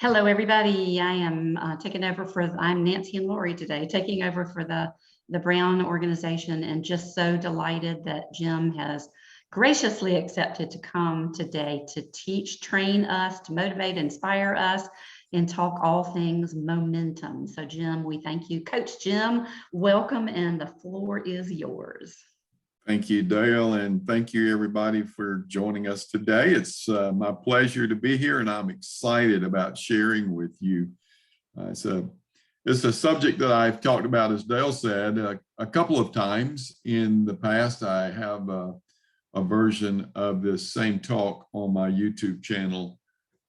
Hello, everybody. I am I'm Nancy and Lori today, taking over for the Brown organization, and just so delighted that Jim has graciously accepted to come today to teach, train us, to motivate, inspire us, and talk all things momentum. So Jim, we thank you. Coach Jim, welcome, and the floor is yours. Thank you, Dale, and thank you everybody for joining us today. It's my pleasure to be here, and I'm excited about sharing with you. It's a subject that I've talked about, as Dale said, a couple of times in the past. I have a version of this same talk on my YouTube channel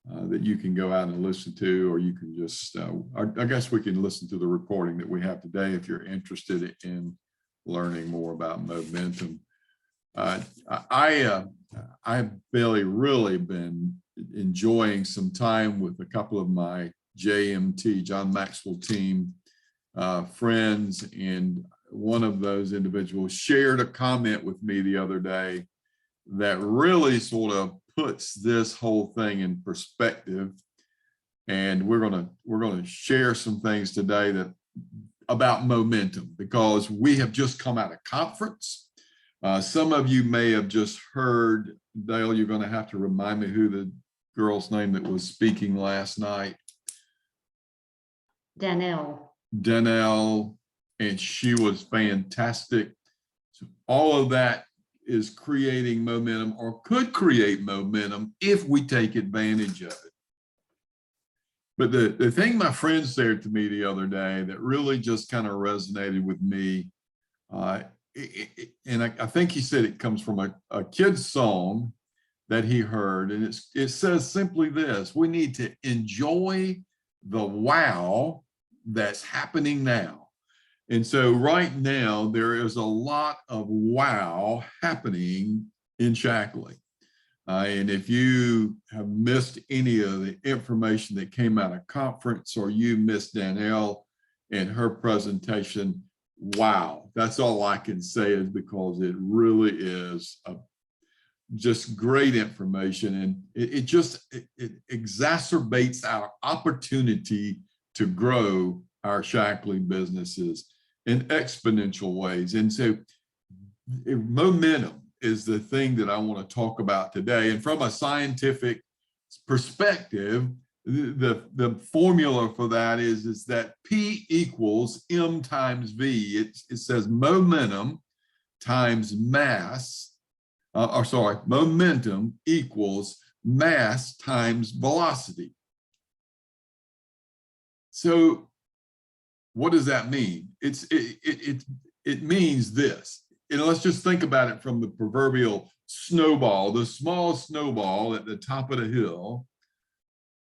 that you can go out and listen to, or you can just, I guess we can listen to the recording that we have today if you're interested in learning more about momentum. I've really been enjoying some time with a couple of my JMT, John Maxwell team friends, and one of those individuals shared a comment with me the other day that really sort of puts this whole thing in perspective. And we're gonna share some things today about momentum, because we have just come out of conference. Some of you may have just heard, Dale, you're going to have to remind me who the girl's name that was speaking last night. Danelle, and she was fantastic. So all of that is creating momentum, or could create momentum if we take advantage of it. But the thing my friend said to me the other day that really just kind of resonated with me, and I think he said it comes from a kid's song that he heard, and it says simply this: we need to enjoy the wow that's happening now. And so right now, there is a lot of wow happening in Shaklee. And if you have missed any of the information that came out of conference, or you missed Danelle and her presentation, wow, that's all I can say, is because it really is just great information. And it exacerbates our opportunity to grow our Shaklee businesses in exponential ways. And so momentum is the thing that I want to talk about today. And from a scientific perspective, the formula for that is that P equals M times V. It says momentum times mass, momentum equals mass times velocity. So what does that mean? It means this. And let's just think about it from the proverbial snowball. The small snowball at the top of the hill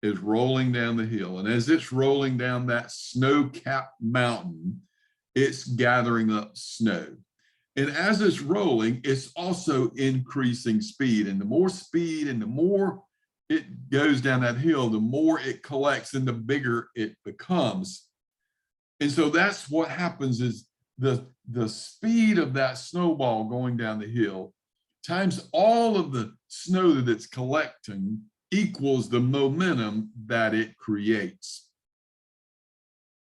is rolling down the hill. And as it's rolling down that snow-capped mountain, it's gathering up snow. And as it's rolling, it's also increasing speed. And the more speed and the more it goes down that hill, the more it collects and the bigger it becomes. And so that's what happens, is the speed of that snowball going down the hill times all of the snow that it's collecting equals the momentum that it creates.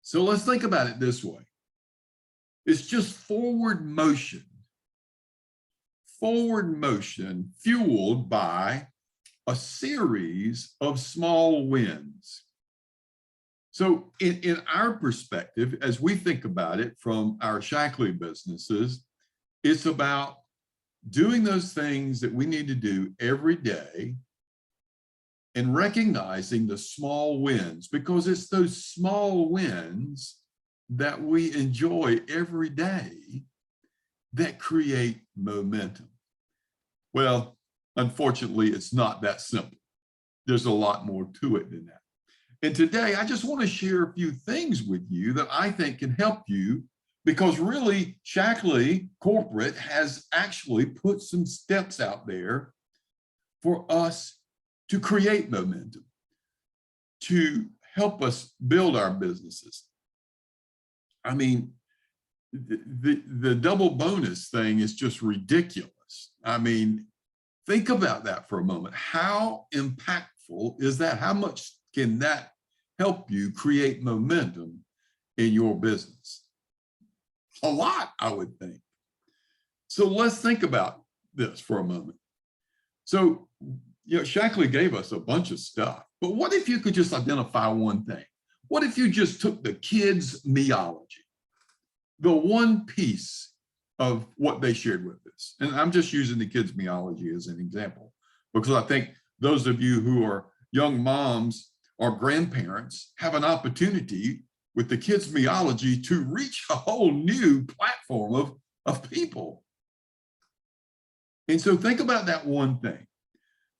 So let's think about it this way. It's just forward motion fueled by a series of small wins. So in our perspective, as we think about it from our Shaklee businesses, it's about doing those things that we need to do every day and recognizing the small wins, because it's those small wins that we enjoy every day that create momentum. Well, unfortunately, it's not that simple. There's a lot more to it than that. And today, I just want to share a few things with you that I think can help you, because really, Shaklee Corporate has actually put some steps out there for us to create momentum, to help us build our businesses. I mean, the double bonus thing is just ridiculous. I mean, think about that for a moment. How impactful is that? How much can that help you create momentum in your business? A lot, I would think. So let's think about this for a moment. So, Shaklee gave us a bunch of stuff, but what if you could just identify one thing? What if you just took the kids' meology, the one piece of what they shared with us? And I'm just using the kids' meology as an example, because I think those of you who are young moms or grandparents have an opportunity with the kids' meology to reach a whole new platform of people. And so think about that one thing.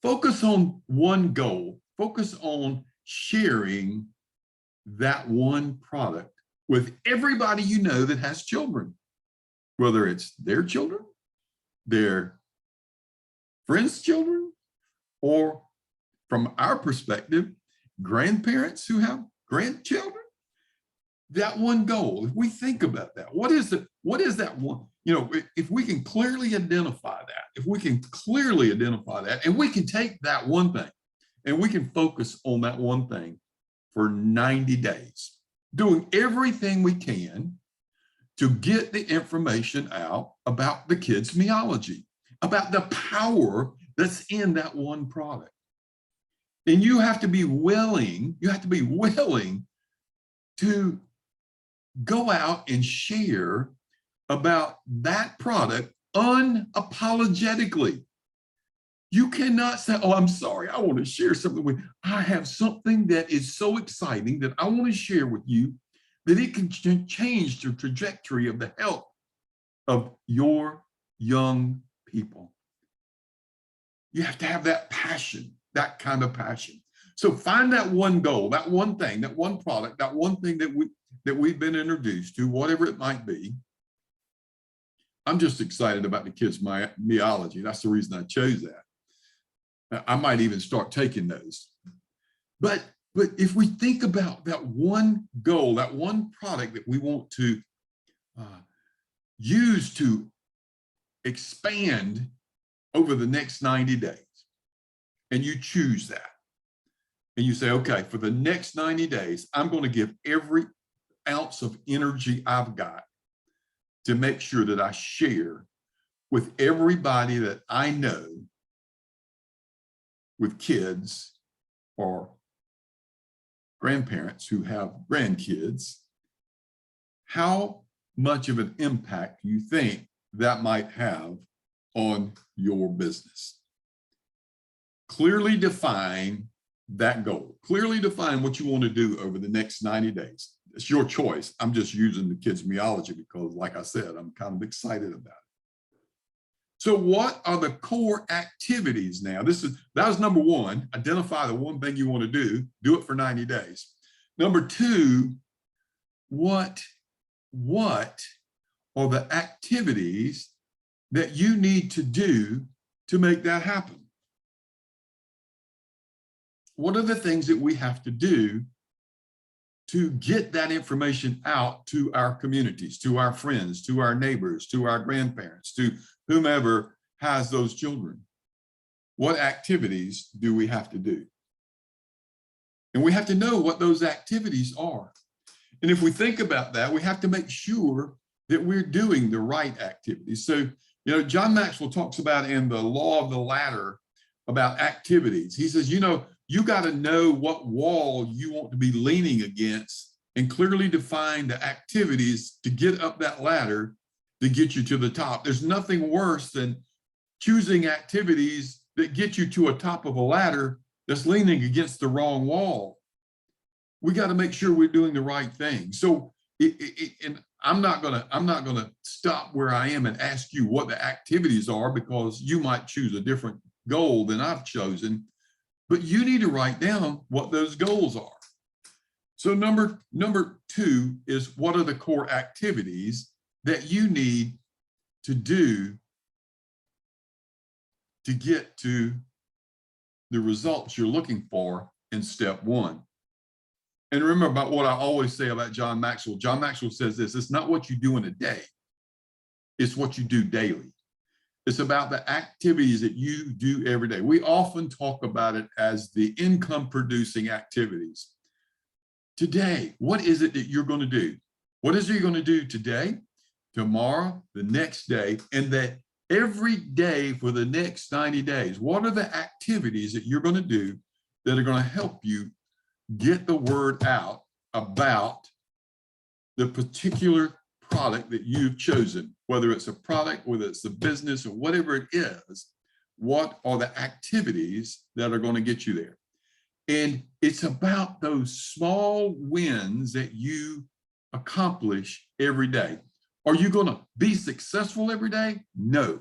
Focus on one goal. Focus on sharing that one product with everybody you know that has children, whether it's their children, their friends' children, or from our perspective, grandparents who have grandchildren. That one goal, if we think about that, what is that one? If we can clearly identify that, and we can take that one thing and we can focus on that one thing for 90 days, doing everything we can to get the information out about the kids' meology, about the power that's in that one product. And you have to be willing to go out and share about that product unapologetically. You cannot say, oh, I'm sorry, I want to share something with you. I have something that is so exciting that I want to share with you that it can change the trajectory of the health of your young people. You have to have that passion, that kind of passion. So find that one goal, that one thing, that one product, that one thing that we've been introduced to, whatever it might be. I'm just excited about the kids' meology. That's the reason I chose that. I might even start taking those. But if we think about that one goal, that one product that we want to use to expand over the next 90 days, and you choose that, and you say, okay, for the next 90 days, I'm going to give every ounce of energy I've got to make sure that I share with everybody that I know with kids or grandparents who have grandkids, how much of an impact you think that might have on your business. Clearly define that goal. Clearly define what you want to do over the next 90 days. It's your choice. I'm just using the kids' meology because, like I said, I'm kind of excited about it. So what are the core activities now? That was number one, identify the one thing you want to do it for 90 days. Number two, what are the activities that you need to do to make that happen? What are the things that we have to do to get that information out to our communities, to our friends, to our neighbors, to our grandparents, to whomever has those children? What activities do we have to do? And we have to know what those activities are. And if we think about that, we have to make sure that we're doing the right activities. So, John Maxwell talks about in the Law of the Ladder about activities. He says, you got to know what wall you want to be leaning against and clearly define the activities to get up that ladder to get you to the top. There's nothing worse than choosing activities that get you to a top of a ladder that's leaning against the wrong wall. We got to make sure we're doing the right thing. So, and I'm not gonna stop where I am and ask you what the activities are, because you might choose a different goal than I've chosen. But you need to write down what those goals are. So number two is, what are the core activities that you need to do to get to the results you're looking for in step one? And remember about what I always say about John Maxwell. John Maxwell says this: it's not what you do in a day, it's what you do daily. It's about the activities that you do every day. We often talk about it as the income producing activities. today. What is it that you're going to do? What is it you're going to do today, tomorrow, the next day, and that every day for the next 90 days? What are the activities that you're going to do that are going to help you get the word out about the particular product that you've chosen, whether it's a product, whether it's a business, or whatever it is? What are the activities that are going to get you there? And it's about those small wins that you accomplish every day. Are you going to be successful every day? No.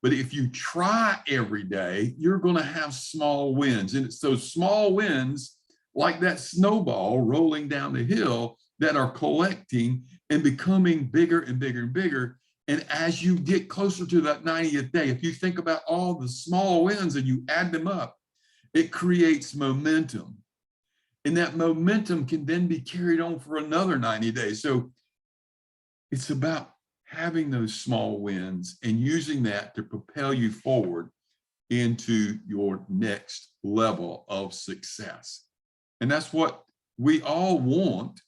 But if you try every day, you're going to have small wins. And it's those small wins, like that snowball rolling down the hill, that are collecting and becoming bigger and bigger and bigger. And as you get closer to that 90th day, if you think about all the small wins and you add them up, it creates momentum. And that momentum can then be carried on for another 90 days. So it's about having those small wins and using that to propel you forward into your next level of success. And that's what we all want.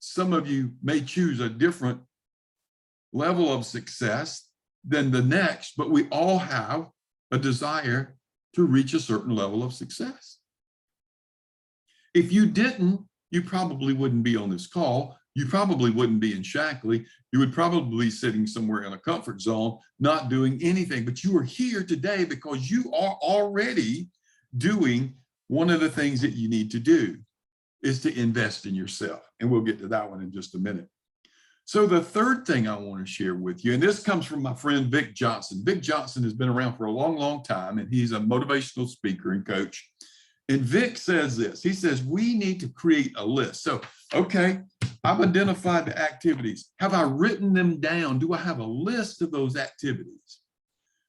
Some of you may choose a different level of success than the next, but we all have a desire to reach a certain level of success. If you didn't, you probably wouldn't be on this call. You probably wouldn't be in Shackley. You would probably be sitting somewhere in a comfort zone, not doing anything. But you are here today because you are already doing one of the things that you need to do, is to invest in yourself. And we'll get to that one in just a minute. So the third thing I want to share with you, and this comes from my friend Vic Johnson. Vic Johnson has been around for a long, long time, and he's a motivational speaker and coach. And Vic says this, he says, we need to create a list. So, okay, I've identified the activities. Have I written them down? Do I have a list of those activities?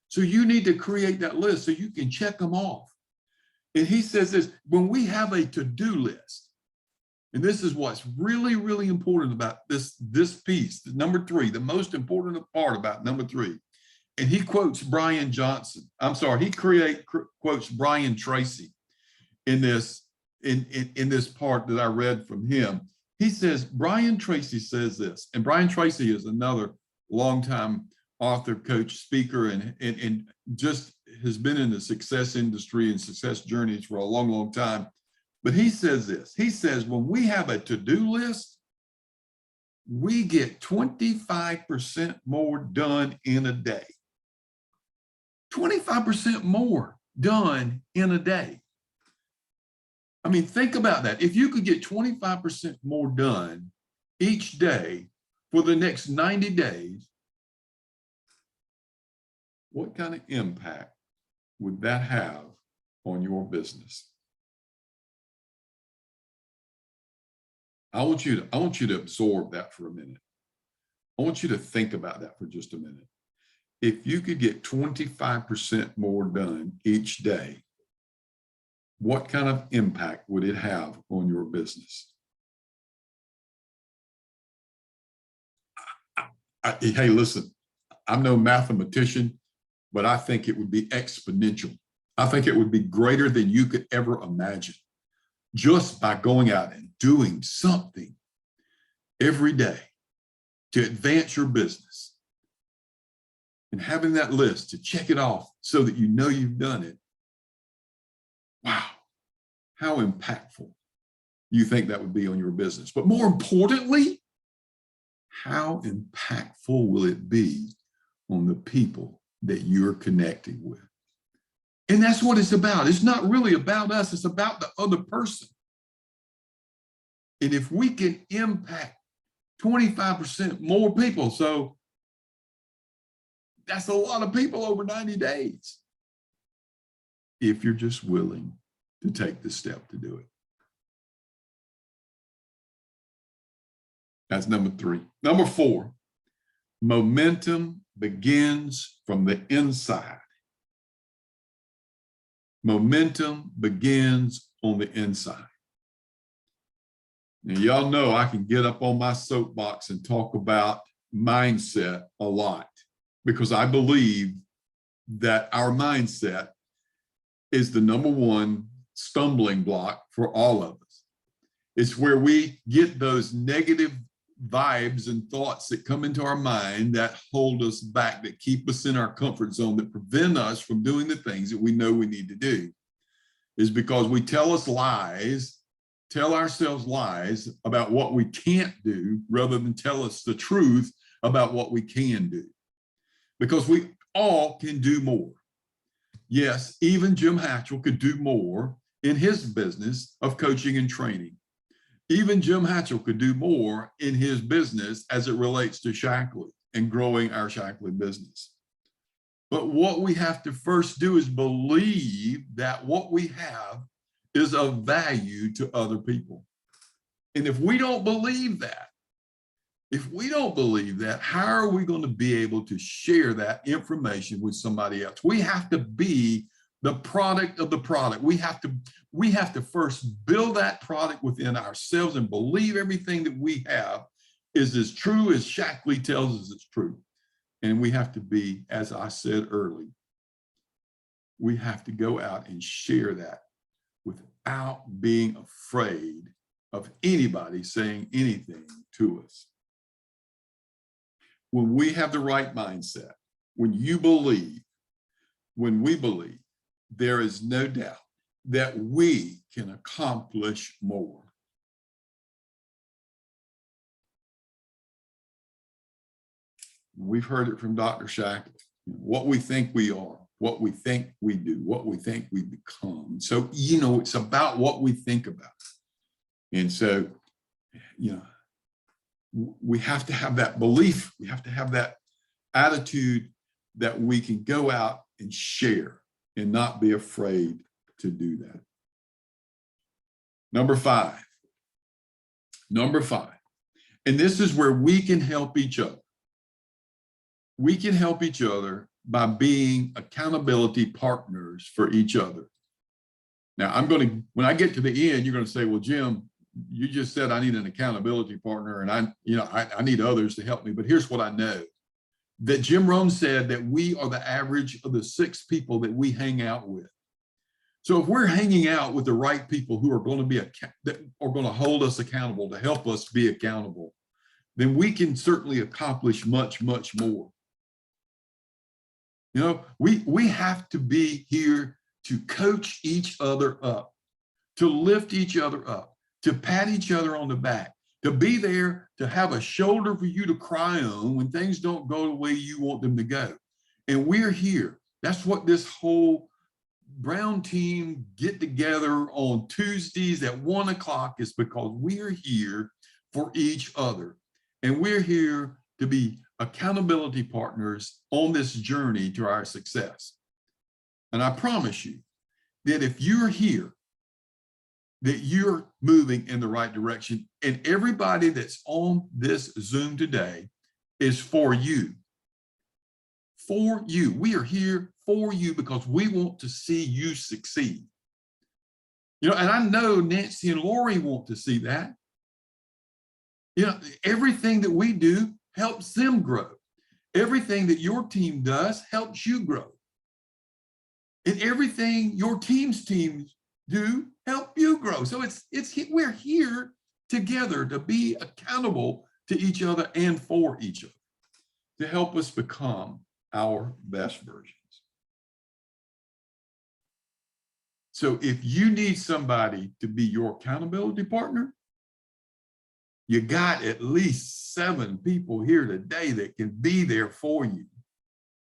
So you need to create that list so you can check them off. And he says this, when we have a to-do list, and this is what's really, really important about this piece, number 3, the most important part about number 3. And he quotes Brian Johnson. I'm sorry, he quotes Brian Tracy in this part that I read from him. He says, Brian Tracy says this, and Brian Tracy is another longtime author, coach, speaker, and just has been in the success industry and success journeys for a long, long time. But he says this, he says, when we have a to-do list, we get 25% more done in a day. 25% more done in a day. I mean, think about that. If you could get 25% more done each day for the next 90 days, what kind of impact would that have on your business? I want you to absorb that for a minute. I want you to think about that for just a minute. If you could get 25% more done each day, what kind of impact would it have on your business? Hey, listen, I'm no mathematician, but I think it would be exponential. I think it would be greater than you could ever imagine, just by going out and doing something every day to advance your business and having that list to check it off so that you know you've done it. Wow, how impactful you think that would be on your business. But more importantly, how impactful will it be on the people that you're connecting with? And that's what it's about. It's not really about us, it's about the other person. And if we can impact 25% more people, so that's a lot of people over 90 days, if you're just willing to take the step to do it. That's number 3. Number 4, momentum begins from the inside. Momentum begins on the inside. Now, y'all know I can get up on my soapbox and talk about mindset a lot, because I believe that our mindset is the number 1 stumbling block for all of us. It's where we get those negative vibes and thoughts that come into our mind that hold us back, that keep us in our comfort zone, that prevent us from doing the things that we know we need to do, is because we tell ourselves lies about what we can't do rather than tell us the truth about what we can do. Because we all can do more. Yes, even Jim Hatchell could do more in his business of coaching and training. Even Jim Hatchell could do more in his business as it relates to Shaklee and growing our Shaklee business. But what we have to first do is believe that what we have is of value to other people. And if we don't believe that, how are we going to be able to share that information with somebody else? We have to be the product of the product. We have to first build that product within ourselves and believe everything that we have is as true as Shaklee tells us it's true. And we have to be, as I said earlier, we have to go out and share that without being afraid of anybody saying anything to us. When we have the right mindset, when we believe, there is no doubt that we can accomplish more. We've heard it from Dr. Shaklee, what we think we are, what we think we do, what we think we become. So, it's about what we think about. And so, we have to have that belief. We have to have that attitude that we can go out and share and not be afraid to do that. Number five, and this is where we can help each other. We can help each other by being accountability partners for each other. Now, when I get to the end, you're going to say, well, Jim, you just said I need an accountability partner and I need others to help me. But here's what I know, that Jim Rohn said that we are the average of the 6 people that we hang out with. So if we're hanging out with the right people who are going to hold us accountable, to help us be accountable, then we can certainly accomplish much, much more. We have to be here to coach each other up, to lift each other up, to pat each other on the back, to be there, to have a shoulder for you to cry on when things don't go the way you want them to go. And we're here. That's what this whole Brown team get together on Tuesdays at 1 o'clock is, because we're here for each other. And we're here to be accountability partners on this journey to our success. And I promise you that if you're here, that you're moving in the right direction, and everybody that's on this Zoom today is for you. For you. We are here for you because we want to see you succeed. And I know Nancy and Lori want to see that. Everything that we do helps them grow. Everything that your team does helps you grow. And everything your teams do help you grow. So we're here together to be accountable to each other and for each other, to help us become our best versions. So if you need somebody to be your accountability partner, you got at least 7 people here today that can be there for you,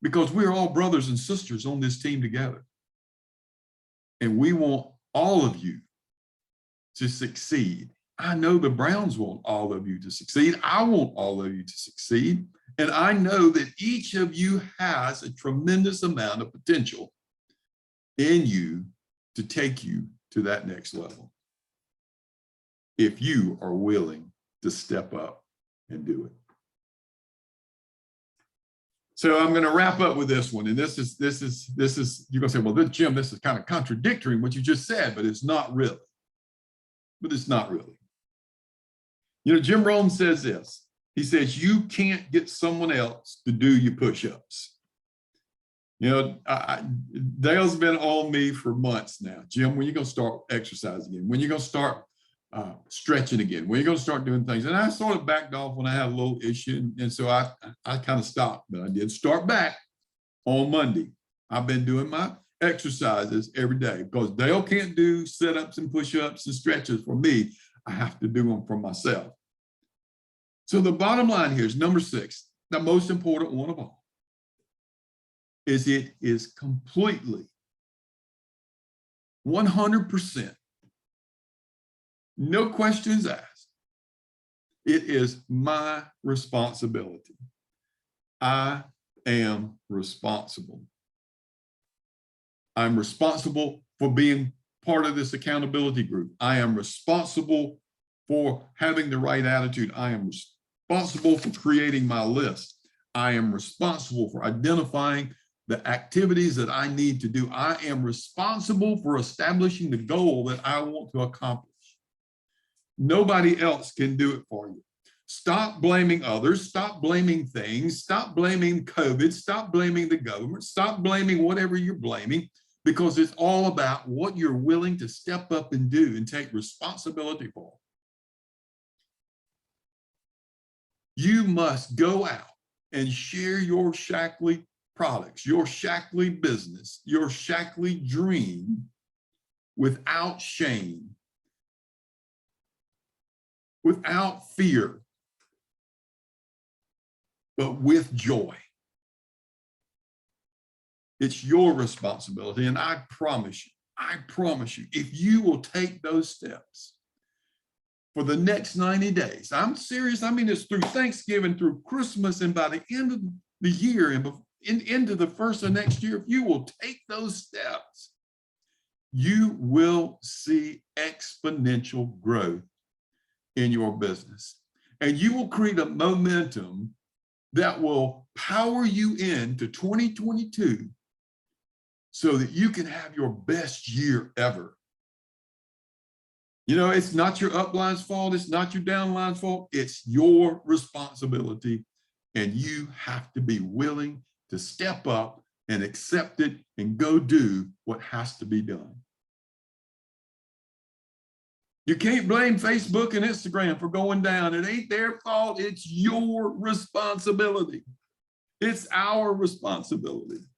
because we're all brothers and sisters on this team together. And we want all of you to succeed. I know the Browns want all of you to succeed. I want all of you to succeed. And I know that each of you has a tremendous amount of potential in you to take you to that next level, if you are willing to step up and do it. So I'm going to wrap up with this one. And this is, you're going to say, well, Jim, this is kind of contradictory in what you just said, but it's not really. Jim Rohn says this. He says, you can't get someone else to do your push-ups. Dale's been on me for months now. Jim, when are you going to start exercising again? When are you going to start stretching again. When are you going to start doing things? And I sort of backed off when I had a little issue. And so I kind of stopped, but I did start back on Monday. I've been doing my exercises every day because Dale can't do sit-ups and push-ups and stretches for me. I have to do them for myself. So the bottom line here is number 6, the most important one of all, is it is completely 100%, no questions asked. It is my responsibility. I am responsible. I'm responsible for being part of this accountability group. I am responsible for having the right attitude. I am responsible for creating my list. I am responsible for identifying the activities that I need to do. I am responsible for establishing the goal that I want to accomplish. Nobody else can do it for you. Stop blaming others. Stop blaming things. Stop blaming COVID. Stop blaming the government. Stop blaming whatever you're blaming, because it's all about what you're willing to step up and do and take responsibility for. You must go out and share your Shaklee products, your Shaklee business, your Shaklee dream without shame, without fear, but with joy. It's your responsibility. And I promise you, if you will take those steps for the next 90 days, I'm serious. I mean, it's through Thanksgiving, through Christmas, and by the end of the year and into the first of next year, if you will take those steps, you will see exponential growth in your business. And you will create a momentum that will power you into 2022 so that you can have your best year ever. You know, it's not your upline's fault. It's not your downline's fault. It's your responsibility. And you have to be willing to step up and accept it and go do what has to be done. You can't blame Facebook and Instagram for going down. It ain't their fault. It's your responsibility. It's our responsibility.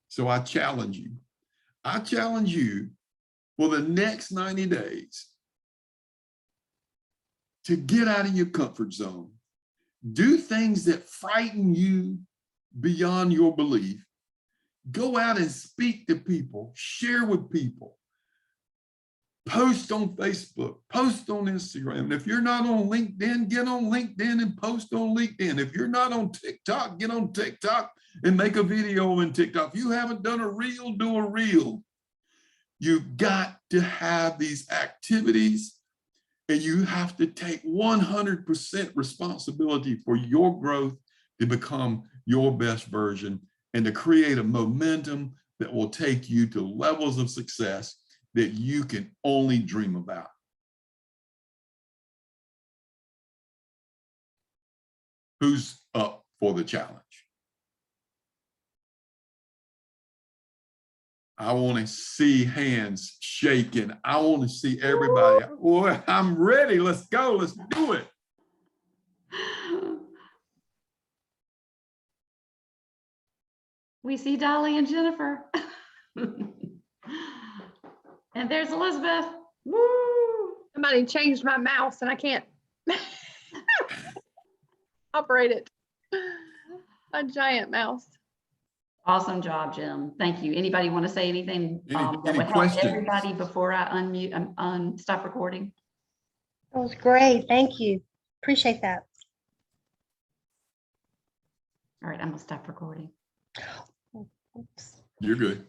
So I challenge you. I challenge you for the next 90 days to get out of your comfort zone. Do things that frighten you beyond your belief. Go out and speak to people, share with people. Post on Facebook, post on Instagram. And if you're not on LinkedIn, get on LinkedIn and post on LinkedIn. If you're not on TikTok, get on TikTok and make a video on TikTok. If you haven't done a reel, do a reel. You've got to have these activities, and you have to take 100% responsibility for your growth to become your best version and to create a momentum that will take you to levels of success that you can only dream about. Who's up for the challenge? I want to see hands shaking. I want to see everybody. Boy, I'm ready. Let's go. Let's do it. We see Dolly and Jennifer. And there's Elizabeth. Woo! Somebody changed my mouse and I can't operate it. A giant mouse. Awesome job, Jim. Thank you. Anybody want to say anything that Any would help questions? everybody before I unmute, stop recording? That was great. Thank you. Appreciate that. All right, I'm gonna stop recording. Oops. You're good.